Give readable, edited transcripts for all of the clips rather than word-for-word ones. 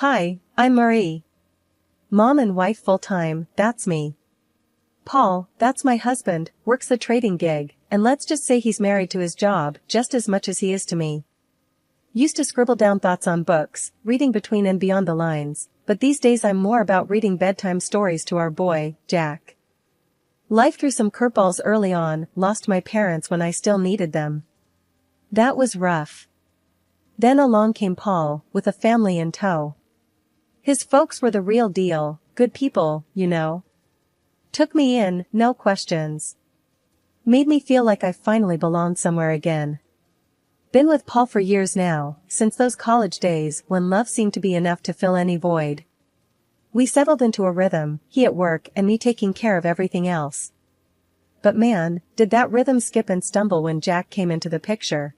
Hi, I'm Marie. Mom and wife full-time, that's me. Paul, that's my husband, works the trading gig, and let's just say he's married to his job just as much as he is to me. Used to scribble down thoughts on books, reading between and beyond the lines, but these days I'm more about reading bedtime stories to our boy, Jack. Life threw some curveballs early on, lost my parents when I still needed them. That was rough. Then along came Paul, with a family in tow. His folks were the real deal, good people, you know. Took me in, no questions. Made me feel like I finally belonged somewhere again. Been with Paul for years now, since those college days when love seemed to be enough to fill any void. We settled into a rhythm, he at work and me taking care of everything else. But man, did that rhythm skip and stumble when Jack came into the picture.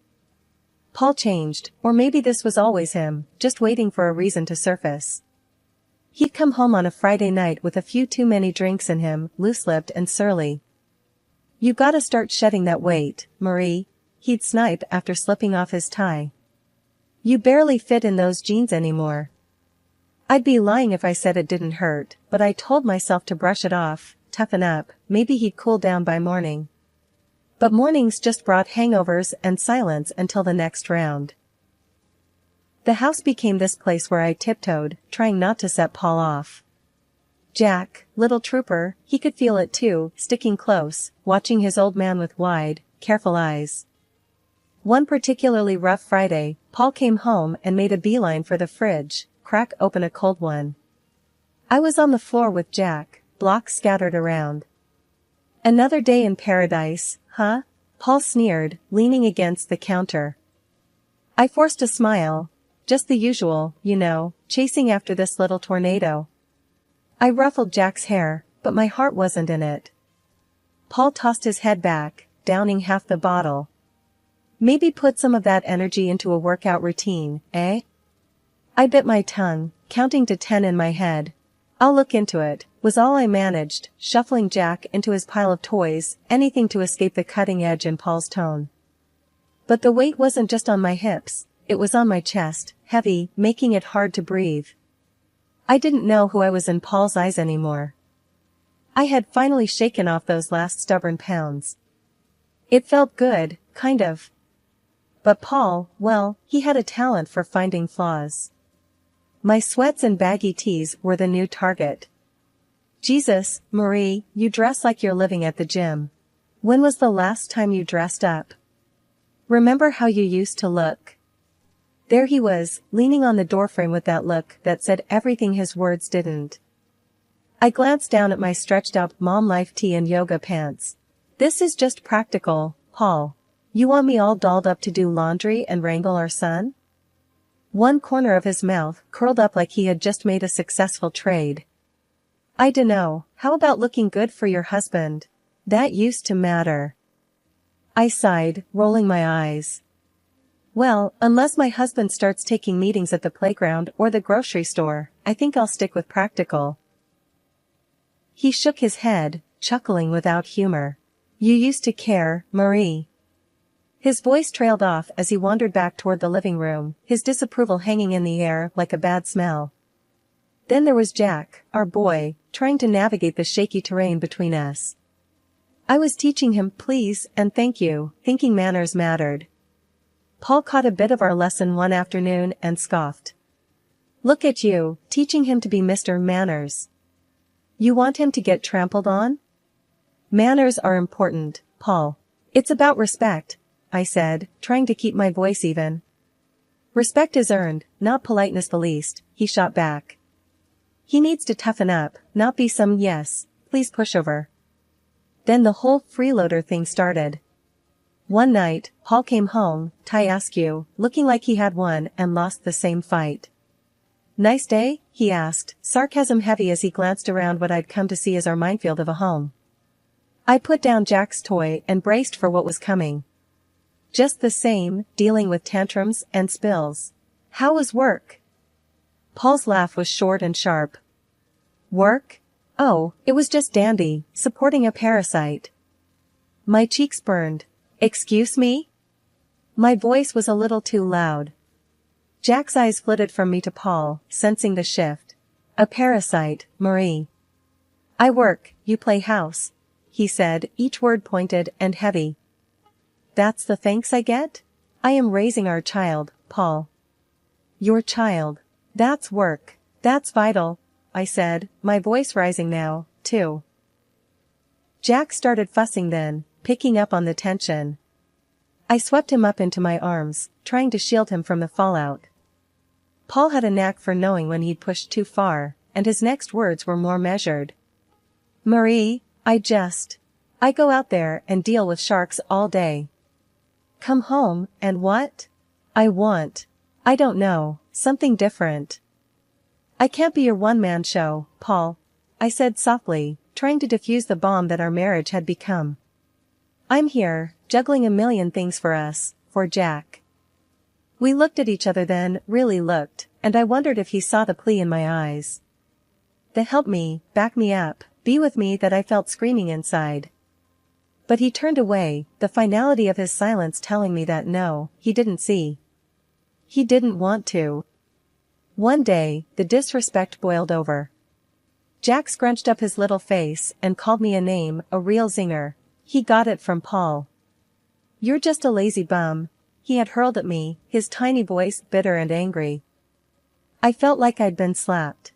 Paul changed, or maybe this was always him, just waiting for a reason to surface. He'd come home on a Friday night with a few too many drinks in him, loose-lipped and surly. "You gotta start shedding that weight, Marie," he'd snipe after slipping off his tie. "You barely fit in those jeans anymore." I'd be lying if I said it didn't hurt, but I told myself to brush it off, toughen up, maybe he'd cool down by morning. But mornings just brought hangovers and silence until the next round. The house became this place where I tiptoed, trying not to set Paul off. Jack, little trooper, he could feel it too, sticking close, watching his old man with wide, careful eyes. One particularly rough Friday, Paul came home and made a beeline for the fridge, crack open a cold one. I was on the floor with Jack, blocks scattered around. "Another day in paradise, huh?" Paul sneered, leaning against the counter. I forced a smile. Just the usual, you know, chasing after this little tornado. I ruffled Jack's hair, but my heart wasn't in it. Paul tossed his head back, downing half the bottle. "Maybe put some of that energy into a workout routine, eh?" I bit my tongue, counting to 10 in my head. "I'll look into it," was all I managed, shuffling Jack into his pile of toys, anything to escape the cutting edge in Paul's tone. But the weight wasn't just on my hips, it was on my chest, heavy, making it hard to breathe. I didn't know who I was in Paul's eyes anymore. I had finally shaken off those last stubborn pounds. It felt good, kind of. But Paul, well, he had a talent for finding flaws. My sweats and baggy tees were the new target. "Jesus, Marie, you dress like you're living at the gym. When was the last time you dressed up? Remember how you used to look?" There he was, leaning on the doorframe with that look that said everything his words didn't. I glanced down at my stretched-out mom life tee and yoga pants. "This is just practical, Paul. You want me all dolled up to do laundry and wrangle our son?" One corner of his mouth curled up like he had just made a successful trade. "I dunno, how about looking good for your husband? That used to matter." I sighed, rolling my eyes. "Well, unless my husband starts taking meetings at the playground or the grocery store, I think I'll stick with practical." He shook his head, chuckling without humor. "You used to care, Marie." His voice trailed off as he wandered back toward the living room, his disapproval hanging in the air like a bad smell. Then there was Jack, our boy, trying to navigate the shaky terrain between us. I was teaching him please and thank you, thinking manners mattered. Paul caught a bit of our lesson one afternoon and scoffed. "Look at you, teaching him to be Mr. Manners. You want him to get trampled on?" "Manners are important, Paul. It's about respect," I said, trying to keep my voice even. "Respect is earned, not politeness the least," he shot back. "He needs to toughen up, not be some yes, please pushover." Then the whole freeloader thing started. One night, Paul came home, tie askew, looking like he had won and lost the same fight. "Nice day?" he asked, sarcasm heavy as he glanced around what I'd come to see as our minefield of a home. I put down Jack's toy and braced for what was coming. "Just the same, dealing with tantrums and spills. How was work?" Paul's laugh was short and sharp. "Work? Oh, it was just dandy, supporting a parasite." My cheeks burned. "Excuse me?" My voice was a little too loud. Jack's eyes flitted from me to Paul, sensing the shift. A parasite, Marie. I work, you play house, he said, each word pointed and heavy. That's the thanks I get? I am raising our child, Paul. Your child. That's work. That's vital, I said, my voice rising now, too. Jack started fussing then, picking up on the tension. I swept him up into my arms, trying to shield him from the fallout. Paul had a knack for knowing when he'd pushed too far, and his next words were more measured. Marie, I go out there and deal with sharks all day. Come home, and what? I don't know, something different. I can't be your one-man show, Paul, I said softly, trying to defuse the bomb that our marriage had become. I'm here, juggling a million things for us, for Jack. We looked at each other then, really looked, and I wondered if he saw the plea in my eyes. The help me, back me up, be with me that I felt screaming inside. But he turned away, the finality of his silence telling me that no, he didn't see. He didn't want to. One day, the disrespect boiled over. Jack scrunched up his little face and called me a name, a real zinger. He got it from Paul. You're just a lazy bum, he had hurled at me, his tiny voice bitter and angry. I felt like I'd been slapped.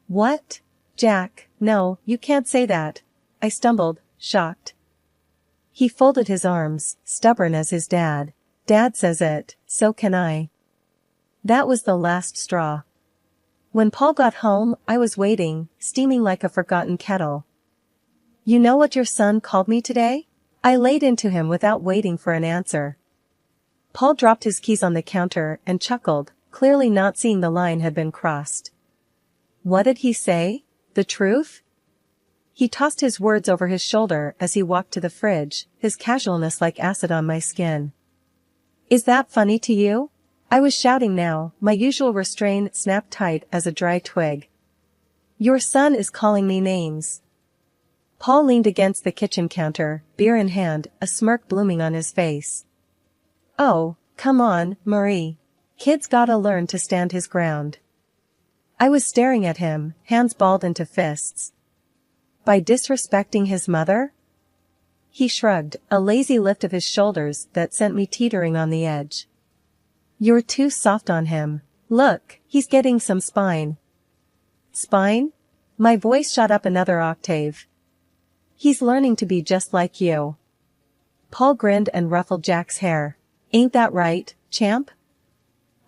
What? Jack, no, you can't say that, I stumbled, shocked. He folded his arms, stubborn as his dad. Dad says it, so can I. That was the last straw. When Paul got home, I was waiting, steaming like a forgotten kettle. You know what your son called me today? I laid into him without waiting for an answer. Paul dropped his keys on the counter and chuckled, clearly not seeing the line had been crossed. What did he say? The truth? He tossed his words over his shoulder as he walked to the fridge, his casualness like acid on my skin. Is that funny to you? I was shouting now, my usual restraint snapped tight as a dry twig. Your son is calling me names. Paul leaned against the kitchen counter, beer in hand, a smirk blooming on his face. Oh, come on, Marie. Kid's gotta learn to stand his ground. I was staring at him, hands balled into fists. By disrespecting his mother? He shrugged, a lazy lift of his shoulders that sent me teetering on the edge. You're too soft on him. Look, he's getting some spine. Spine? My voice shot up another octave. He's learning to be just like you. Paul grinned and ruffled Jack's hair. Ain't that right, champ?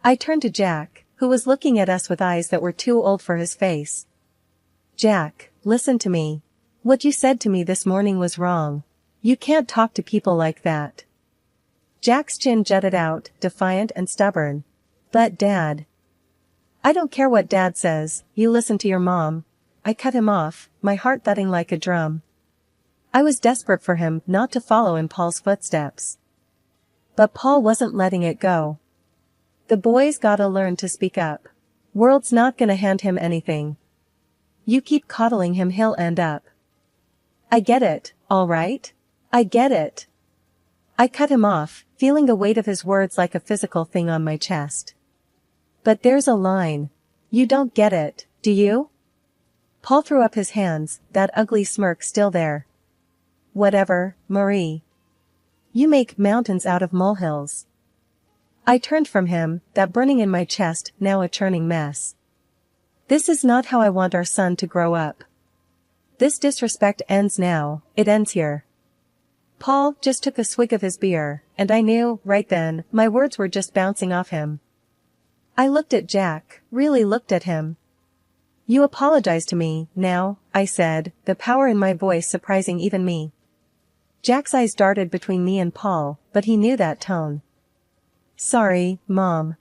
I turned to Jack, who was looking at us with eyes that were too old for his face. Jack, listen to me. What you said to me this morning was wrong. You can't talk to people like that. Jack's chin jutted out, defiant and stubborn. But Dad. I don't care what Dad says, you listen to your mom. I cut him off, my heart thudding like a drum. I was desperate for him not to follow in Paul's footsteps. But Paul wasn't letting it go. The boy's gotta learn to speak up. World's not gonna hand him anything. You keep coddling him, he'll end up. I get it, all right? I get it. I cut him off, feeling the weight of his words like a physical thing on my chest. But there's a line. You don't get it, do you? Paul threw up his hands, that ugly smirk still there. Whatever, Marie. You make mountains out of molehills. I turned from him, that burning in my chest now a churning mess. This is not how I want our son to grow up. This disrespect ends now, it ends here. Paul just took a swig of his beer, and I knew, right then, my words were just bouncing off him. I looked at Jack, really looked at him. You apologize to me, now, I said, the power in my voice surprising even me. Jack's eyes darted between me and Paul, but he knew that tone. Sorry, Mom.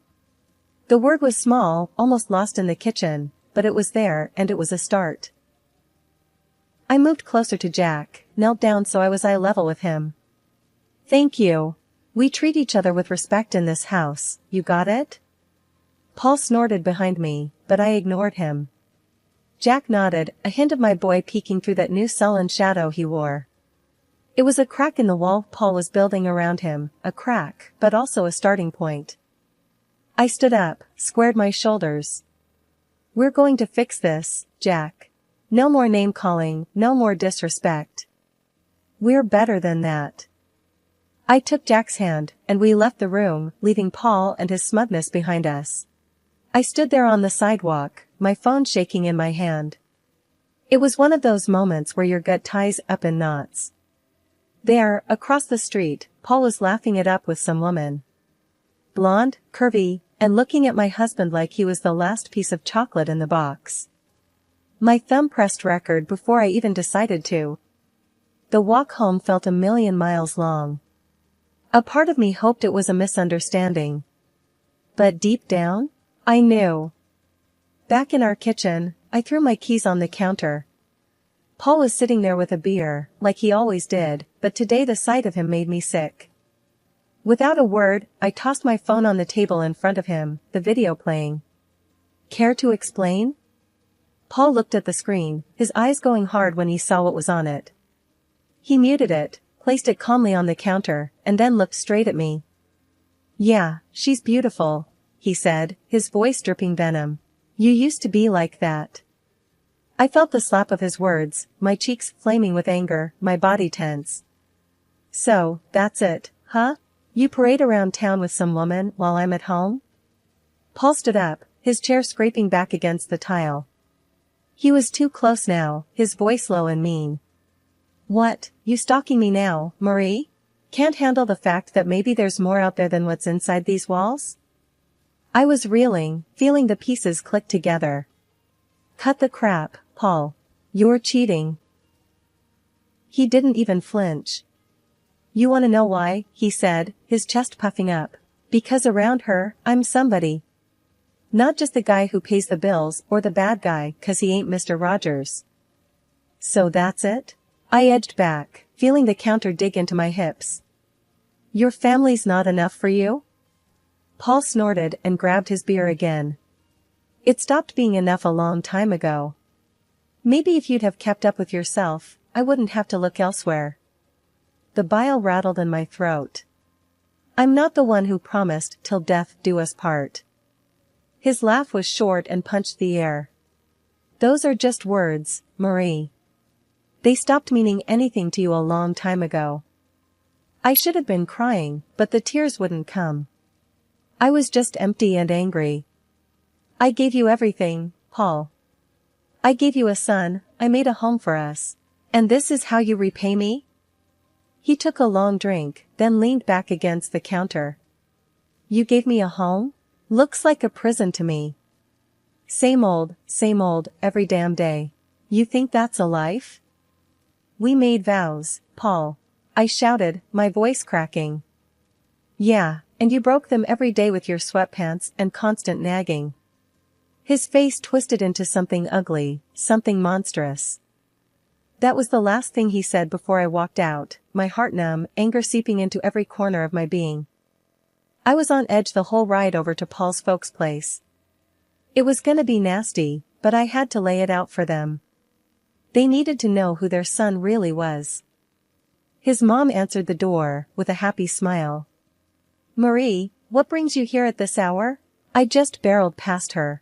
The word was small, almost lost in the kitchen, but it was there, and it was a start. I moved closer to Jack, knelt down so I was eye level with him. Thank you. We treat each other with respect in this house, you got it? Paul snorted behind me, but I ignored him. Jack nodded, a hint of my boy peeking through that new sullen shadow he wore. It was a crack in the wall Paul was building around him, a crack, but also a starting point. I stood up, squared my shoulders. We're going to fix this, Jack. No more name-calling, no more disrespect. We're better than that. I took Jack's hand, and we left the room, leaving Paul and his smugness behind us. I stood there on the sidewalk, my phone shaking in my hand. It was one of those moments where your gut ties up in knots. There, across the street, Paul was laughing it up with some woman. Blonde, curvy, and looking at my husband like he was the last piece of chocolate in the box. My thumb pressed record before I even decided to. The walk home felt a million miles long. A part of me hoped it was a misunderstanding. But deep down, I knew. Back in our kitchen, I threw my keys on the counter. Paul was sitting there with a beer, like he always did, but today the sight of him made me sick. Without a word, I tossed my phone on the table in front of him, the video playing. Care to explain? Paul looked at the screen, his eyes going hard when he saw what was on it. He muted it, placed it calmly on the counter, and then looked straight at me. Yeah, she's beautiful, he said, his voice dripping venom. You used to be like that. I felt the slap of his words, my cheeks flaming with anger, my body tense. So, that's it, huh? You parade around town with some woman while I'm at home? Paul stood up, his chair scraping back against the tile. He was too close now, his voice low and mean. What, you stalking me now, Marie? Can't handle the fact that maybe there's more out there than what's inside these walls? I was reeling, feeling the pieces click together. Cut the crap, Paul. You're cheating. He didn't even flinch. You wanna know why, he said, his chest puffing up. Because around her, I'm somebody. Not just the guy who pays the bills or the bad guy 'cause he ain't Mr. Rogers. So that's it? I edged back, feeling the counter dig into my hips. Your family's not enough for you? Paul snorted and grabbed his beer again. It stopped being enough a long time ago. Maybe if you'd have kept up with yourself, I wouldn't have to look elsewhere. The bile rattled in my throat. I'm not the one who promised till death do us part. His laugh was short and punched the air. Those are just words, Marie. They stopped meaning anything to you a long time ago. I should have been crying, but the tears wouldn't come. I was just empty and angry. I gave you everything, Paul. I gave you a son, I made a home for us. And this is how you repay me? He took a long drink, then leaned back against the counter. You gave me a home? Looks like a prison to me. Same old, every damn day. You think that's a life? We made vows, Paul. I shouted, my voice cracking. Yeah, and you broke them every day with your sweatpants and constant nagging. His face twisted into something ugly, something monstrous. That was the last thing he said before I walked out, my heart numb, anger seeping into every corner of my being. I was on edge the whole ride over to Paul's folks' place. It was gonna be nasty, but I had to lay it out for them. They needed to know who their son really was. His mom answered the door, with a happy smile. Marie, what brings you here at this hour? I just barreled past her.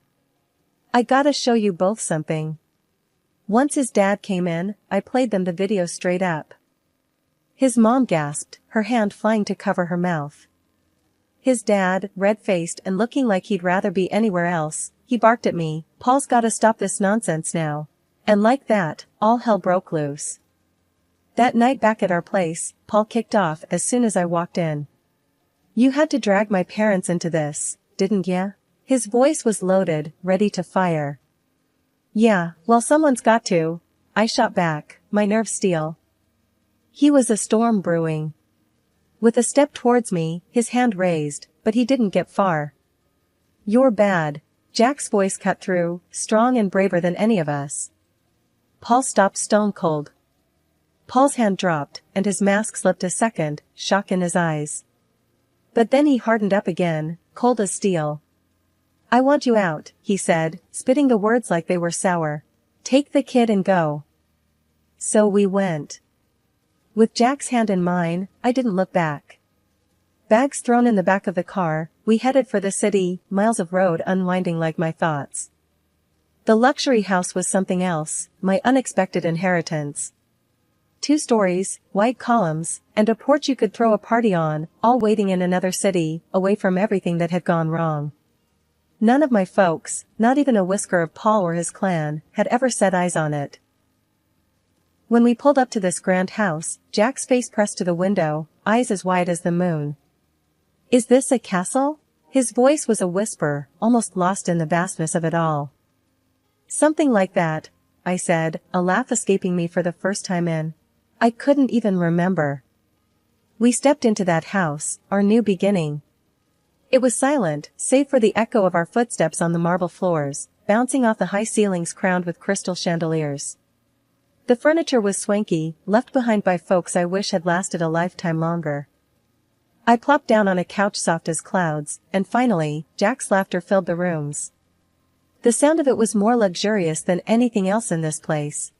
I gotta show you both something. Once his dad came in, I played them the video straight up. His mom gasped, her hand flying to cover her mouth. His dad, red-faced and looking like he'd rather be anywhere else, he barked at me, Paul's gotta stop this nonsense now. And like that, all hell broke loose. That night back at our place, Paul kicked off as soon as I walked in. You had to drag my parents into this, didn't ya? His voice was loaded, ready to fire. Yeah, well someone's got to, I shot back, my nerves steel. He was a storm brewing. With a step towards me, his hand raised, but he didn't get far. You're bad, Jack's voice cut through, strong and braver than any of us. Paul stopped stone cold. Paul's hand dropped, and his mask slipped a second, shock in his eyes. But then he hardened up again, cold as steel. I want you out, he said, spitting the words like they were sour. Take the kid and go. So we went. With Jack's hand in mine, I didn't look back. Bags thrown in the back of the car, we headed for the city, miles of road unwinding like my thoughts. The luxury house was something else, my unexpected inheritance. 2 stories, white columns, and a porch you could throw a party on, all waiting in another city, away from everything that had gone wrong. None of my folks, not even a whisker of Paul or his clan, had ever set eyes on it. When we pulled up to this grand house, Jack's face pressed to the window, eyes as wide as the moon. "Is this a castle?" His voice was a whisper, almost lost in the vastness of it all. "Something like that," I said, a laugh escaping me for the first time in. I couldn't even remember. We stepped into that house, our new beginning. It was silent, save for the echo of our footsteps on the marble floors, bouncing off the high ceilings crowned with crystal chandeliers. The furniture was swanky, left behind by folks I wish had lasted a lifetime longer. I plopped down on a couch soft as clouds, and finally, Jack's laughter filled the rooms. The sound of it was more luxurious than anything else in this place.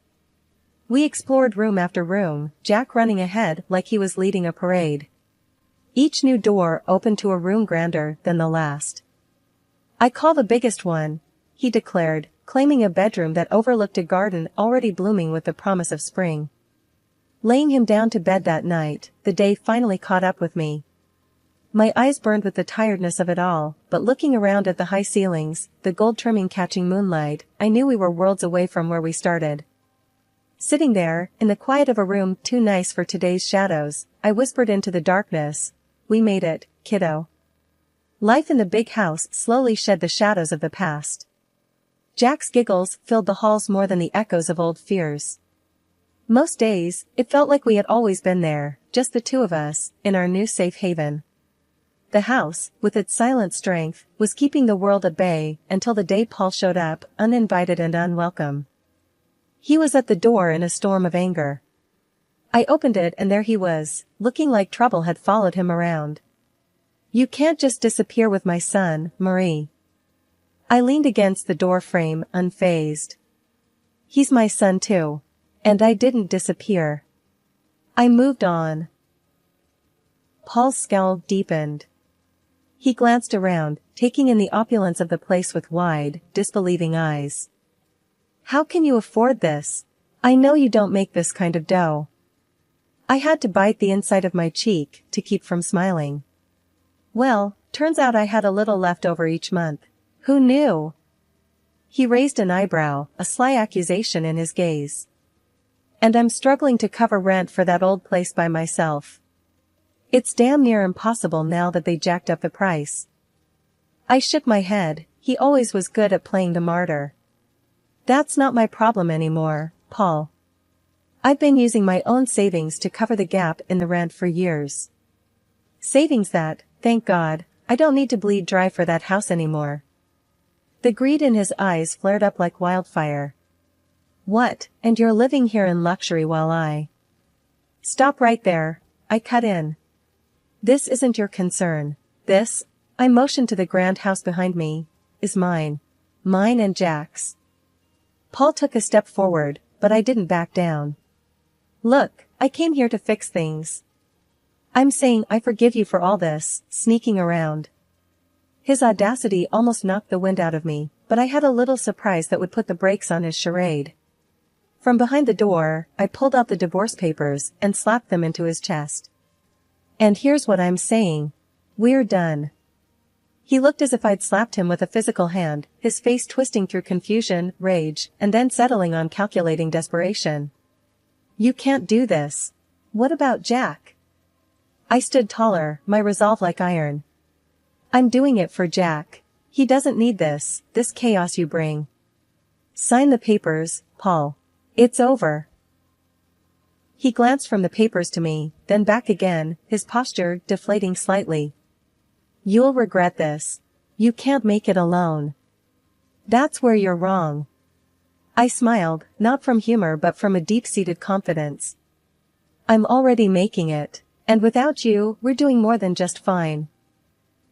We explored room after room, Jack running ahead like he was leading a parade. Each new door opened to a room grander than the last. "I call the biggest one," he declared, claiming a bedroom that overlooked a garden already blooming with the promise of spring. Laying him down to bed that night, the day finally caught up with me. My eyes burned with the tiredness of it all, but looking around at the high ceilings, the gold trimming catching moonlight, I knew we were worlds away from where we started. Sitting there, in the quiet of a room too nice for today's shadows, I whispered into the darkness, "We made it, kiddo." Life in the big house slowly shed the shadows of the past. Jack's giggles filled the halls more than the echoes of old fears. Most days, it felt like we had always been there, just the 2 of us, in our new safe haven. The house, with its silent strength, was keeping the world at bay until the day Paul showed up, uninvited and unwelcome. He was at the door in a storm of anger. I opened it and there he was, looking like trouble had followed him around. "You can't just disappear with my son, Marie." I leaned against the door frame, unfazed. "He's my son too. And I didn't disappear. I moved on." Paul's scowl deepened. He glanced around, taking in the opulence of the place with wide, disbelieving eyes. "How can you afford this? I know you don't make this kind of dough." I had to bite the inside of my cheek to keep from smiling. "Well, turns out I had a little left over each month. Who knew?" He raised an eyebrow, a sly accusation in his gaze. "And I'm struggling to cover rent for that old place by myself. It's damn near impossible now that they jacked up the price." I shook my head. He always was good at playing the martyr. "That's not my problem anymore, Paul. I've been using my own savings to cover the gap in the rent for years. Savings that, thank God, I don't need to bleed dry for that house anymore." The greed in his eyes flared up like wildfire. "What, and you're living here in luxury while I—" "Stop right there," I cut in. "This isn't your concern. This," I motioned to the grand house behind me, "is mine. Mine and Jack's." Paul took a step forward, but I didn't back down. "Look, I came here to fix things. I'm saying I forgive you for all this, sneaking around." His audacity almost knocked the wind out of me, but I had a little surprise that would put the brakes on his charade. From behind the door, I pulled out the divorce papers and slapped them into his chest. "And here's what I'm saying. We're done." He looked as if I'd slapped him with a physical hand, his face twisting through confusion, rage, and then settling on calculating desperation. "You can't do this. What about Jack?" I stood taller, my resolve like iron. "I'm doing it for Jack. He doesn't need this chaos you bring. Sign the papers, Paul. It's over." He glanced from the papers to me, then back again, his posture deflating slightly. "You'll regret this. You can't make it alone." "That's where you're wrong." I smiled, not from humor but from a deep-seated confidence. "I'm already making it, and without you, we're doing more than just fine.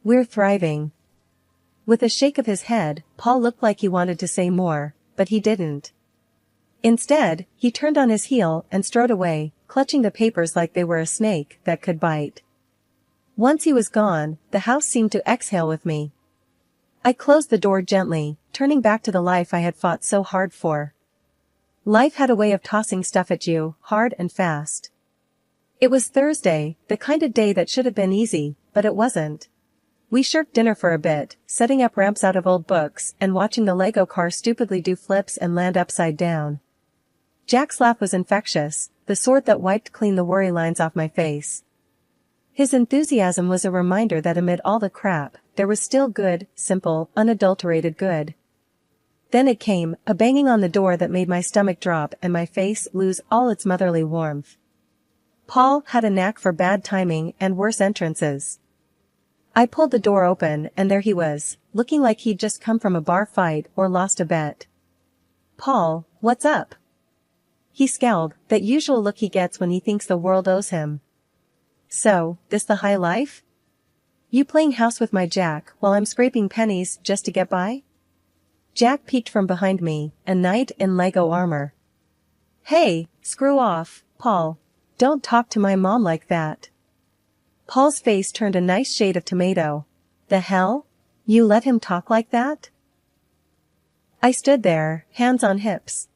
We're thriving." With a shake of his head, Paul looked like he wanted to say more, but he didn't. Instead, he turned on his heel and strode away, clutching the papers like they were a snake that could bite. Once he was gone, the house seemed to exhale with me. I closed the door gently, turning back to the life I had fought so hard for. Life had a way of tossing stuff at you, hard and fast. It was Thursday, the kind of day that should have been easy, but it wasn't. We shirked dinner for a bit, setting up ramps out of old books and watching the Lego car stupidly do flips and land upside down. Jack's laugh was infectious, the sort that wiped clean the worry lines off my face. His enthusiasm was a reminder that amid all the crap, there was still good, simple, unadulterated good. Then it came, a banging on the door that made my stomach drop and my face lose all its motherly warmth. Paul had a knack for bad timing and worse entrances. I pulled the door open and there he was, looking like he'd just come from a bar fight or lost a bet. "Paul, what's up?" He scowled, that usual look he gets when he thinks the world owes him. "So, this the high life? You playing house with my Jack while I'm scraping pennies just to get by?" Jack peeked from behind me, a knight in Lego armor. "Hey, screw off, Paul. Don't talk to my mom like that." Paul's face turned a nice shade of tomato. "The hell? You let him talk like that?" I stood there, hands on hips.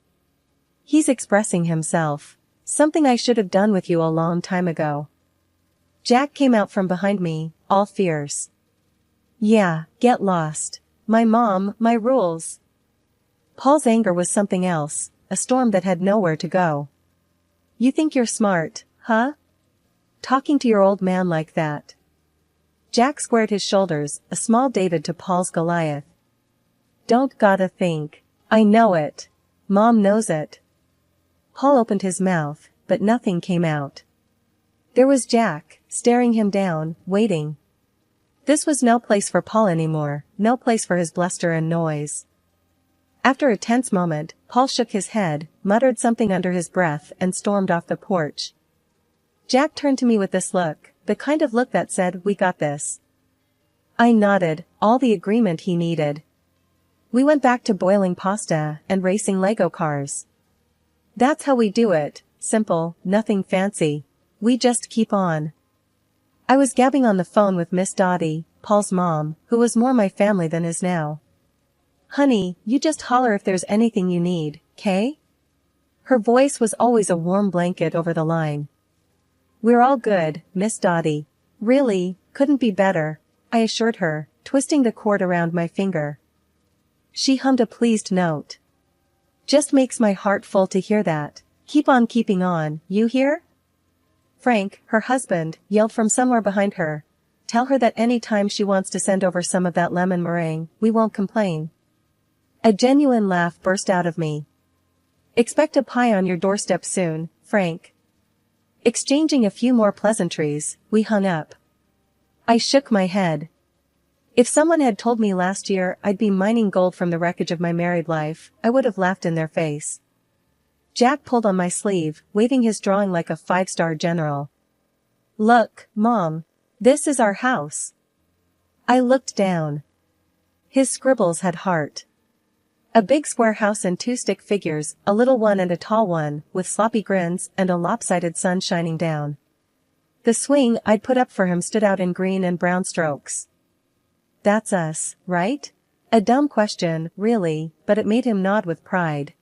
"He's expressing himself. Something I should have done with you a long time ago." Jack came out from behind me, all fierce. "Yeah, get lost. My mom, my rules." Paul's anger was something else, a storm that had nowhere to go. "You think you're smart, huh? Talking to your old man like that." Jack squared his shoulders, a small David to Paul's Goliath. "Don't gotta think. I know it. Mom knows it." Paul opened his mouth, but nothing came out. There was Jack, staring him down, waiting. This was no place for Paul anymore, no place for his bluster and noise. After a tense moment, Paul shook his head, muttered something under his breath and stormed off the porch. Jack turned to me with this look, the kind of look that said, "We got this." I nodded, all the agreement he needed. We went back to boiling pasta and racing Lego cars. That's how we do it, simple, nothing fancy. We just keep on. I was gabbing on the phone with Miss Dottie, Paul's mom, who was more my family than is now. "Honey, you just holler if there's anything you need, 'kay?" Her voice was always a warm blanket over the line. "We're all good, Miss Dottie. Really, couldn't be better," I assured her, twisting the cord around my finger. She hummed a pleased note. "Just makes my heart full to hear that. Keep on keeping on, you hear?" Frank, her husband, yelled from somewhere behind her. "Tell her that any time she wants to send over some of that lemon meringue, we won't complain." A genuine laugh burst out of me. "Expect a pie on your doorstep soon, Frank." Exchanging a few more pleasantries, we hung up. I shook my head. If someone had told me last year I'd be mining gold from the wreckage of my married life, I would have laughed in their face. Jack pulled on my sleeve, waving his drawing like a five-star general. "Look, Mom. This is our house." I looked down. His scribbles had heart. A big square house and two stick figures, a little one and a tall one, with sloppy grins and a lopsided sun shining down. The swing I'd put up for him stood out in green and brown strokes. "That's us, right?" A dumb question, really, but it made him nod with pride.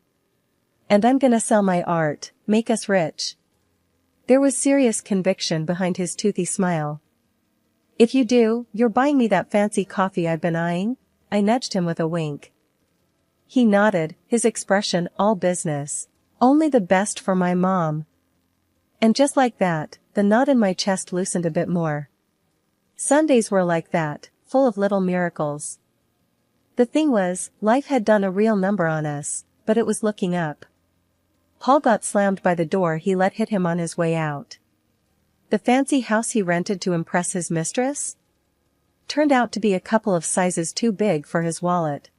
"And I'm gonna sell my art, make us rich." There was serious conviction behind his toothy smile. "If you do, you're buying me that fancy coffee I've been eyeing?" I nudged him with a wink. He nodded, his expression all business. "Only the best for my mom." And just like that, the knot in my chest loosened a bit more. Sundays were like that, full of little miracles. The thing was, life had done a real number on us, but it was looking up. Paul got slammed by the door he let hit him on his way out. The fancy house he rented to impress his mistress? Turned out to be a couple of sizes too big for his wallet.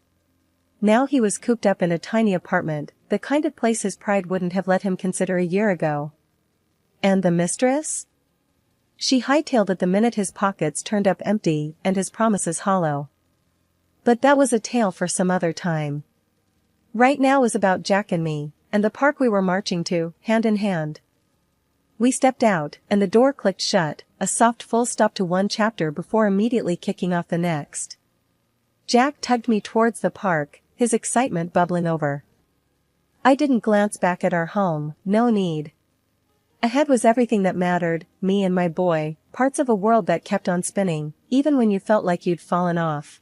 Now he was cooped up in a tiny apartment, the kind of place his pride wouldn't have let him consider a year ago. And the mistress? She hightailed it the minute his pockets turned up empty and his promises hollow. But that was a tale for some other time. Right now was about Jack and me, and the park we were marching to, hand in hand. We stepped out, and the door clicked shut, a soft full stop to one chapter before immediately kicking off the next. Jack tugged me towards the park, his excitement bubbling over. I didn't glance back at our home, no need. Ahead was everything that mattered, me and my boy, parts of a world that kept on spinning, even when you felt like you'd fallen off.